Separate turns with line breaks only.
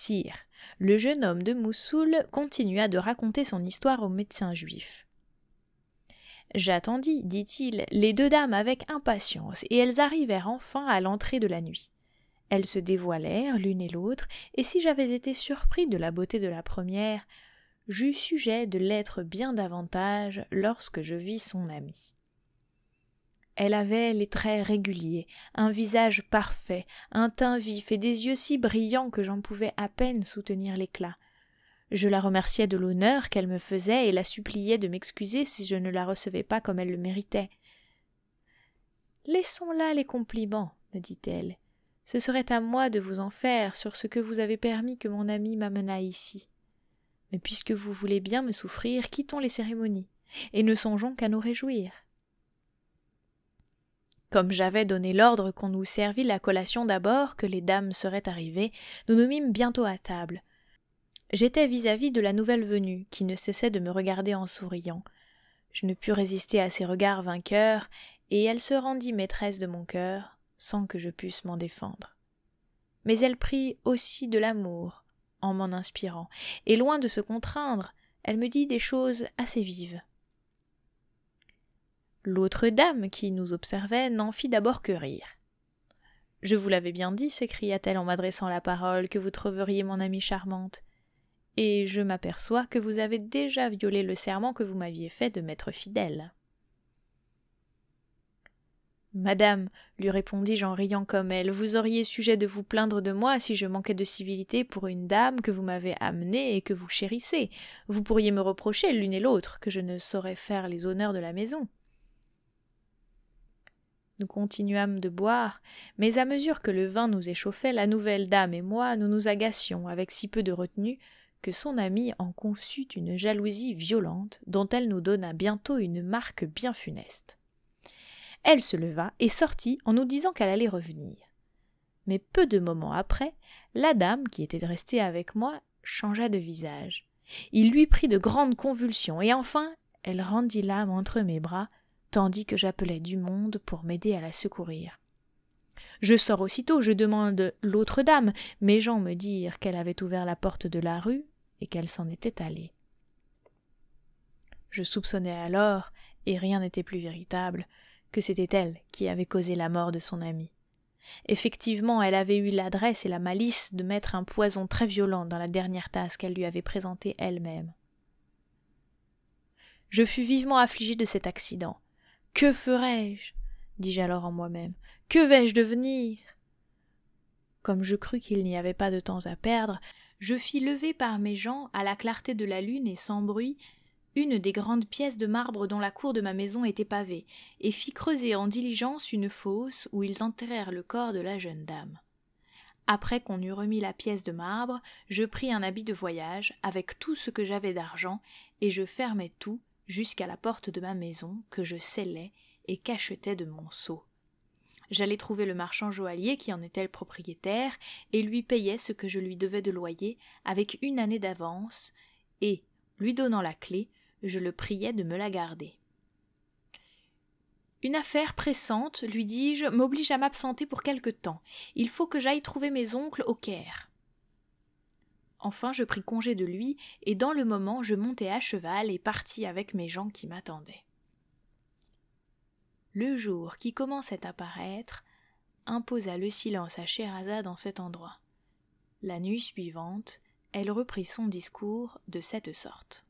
Sire, le jeune homme de Moussoul continua de raconter son histoire au médecin juif. J'attendis, dit-il, les deux dames avec impatience, et elles arrivèrent enfin à l'entrée de la nuit. Elles se dévoilèrent l'une et l'autre, et si j'avais été surpris de la beauté de la première, j'eus sujet de l'être bien davantage lorsque je vis son amie. Elle avait les traits réguliers, un visage parfait, un teint vif et des yeux si brillants que j'en pouvais à peine soutenir l'éclat. Je la remerciais de l'honneur qu'elle me faisait et la suppliais de m'excuser si je ne la recevais pas comme elle le méritait. « Laissons là les compliments, me dit-elle. Ce serait à moi de vous en faire sur ce que vous avez permis que mon ami m'amenât ici. Mais puisque vous voulez bien me souffrir, quittons les cérémonies, et ne songeons qu'à nous réjouir. » Comme j'avais donné l'ordre qu'on nous servît la collation d'abord, que les dames seraient arrivées, nous nous mîmes bientôt à table. J'étais vis-à-vis de la nouvelle venue, qui ne cessait de me regarder en souriant. Je ne pus résister à ses regards vainqueurs, et elle se rendit maîtresse de mon cœur, sans que je pusse m'en défendre. Mais elle prit aussi de l'amour, en m'en inspirant, et loin de se contraindre, elle me dit des choses assez vives. L'autre dame, qui nous observait, n'en fit d'abord que rire. « Je vous l'avais bien dit, s'écria-t-elle en m'adressant la parole, que vous trouveriez mon amie charmante. Et je m'aperçois que vous avez déjà violé le serment que vous m'aviez fait de m'être fidèle. » « Madame, lui répondis-je en riant comme elle, vous auriez sujet de vous plaindre de moi si je manquais de civilité pour une dame que vous m'avez amenée et que vous chérissez. Vous pourriez me reprocher l'une et l'autre que je ne saurais faire les honneurs de la maison. » Nous continuâmes de boire, mais à mesure que le vin nous échauffait, la nouvelle dame et moi, nous nous agacions avec si peu de retenue que son amie en conçut une jalousie violente dont elle nous donna bientôt une marque bien funeste. Elle se leva et sortit en nous disant qu'elle allait revenir. Mais peu de moments après, la dame, qui était restée avec moi, changea de visage. Il lui prit de grandes convulsions, et enfin elle rendit l'âme entre mes bras, tandis que j'appelais du monde pour m'aider à la secourir. Je sors aussitôt, je demande l'autre dame. Mes gens me dirent qu'elle avait ouvert la porte de la rue et qu'elle s'en était allée. Je soupçonnais alors, et rien n'était plus véritable, que c'était elle qui avait causé la mort de son ami. Effectivement, elle avait eu l'adresse et la malice de mettre un poison très violent dans la dernière tasse qu'elle lui avait présentée elle-même. Je fus vivement affligé de cet accident. « Que ferai-je » dis-je alors en moi-même. « Que vais-je devenir » Comme je crus qu'il n'y avait pas de temps à perdre, je fis lever par mes gens, à la clarté de la lune et sans bruit, une des grandes pièces de marbre dont la cour de ma maison était pavée, et fis creuser en diligence une fosse où ils enterrèrent le corps de la jeune dame. Après qu'on eut remis la pièce de marbre, je pris un habit de voyage, avec tout ce que j'avais d'argent, et je fermai tout jusqu'à la porte de ma maison, que je scellai et cachetai de mon sceau. J'allai trouver le marchand joaillier qui en était le propriétaire, et lui payai ce que je lui devais de loyer, avec 1 année d'avance, et, lui donnant la clé, je le priai de me la garder. « Une affaire pressante, lui dis-je, m'oblige à m'absenter pour quelque temps. Il faut que j'aille trouver mes oncles au Caire. » Enfin je pris congé de lui, et dans le moment je montai à cheval et partis avec mes gens qui m'attendaient. Le jour qui commençait à paraître imposa le silence à Scheherazade en cet endroit. La nuit suivante, elle reprit son discours de cette sorte.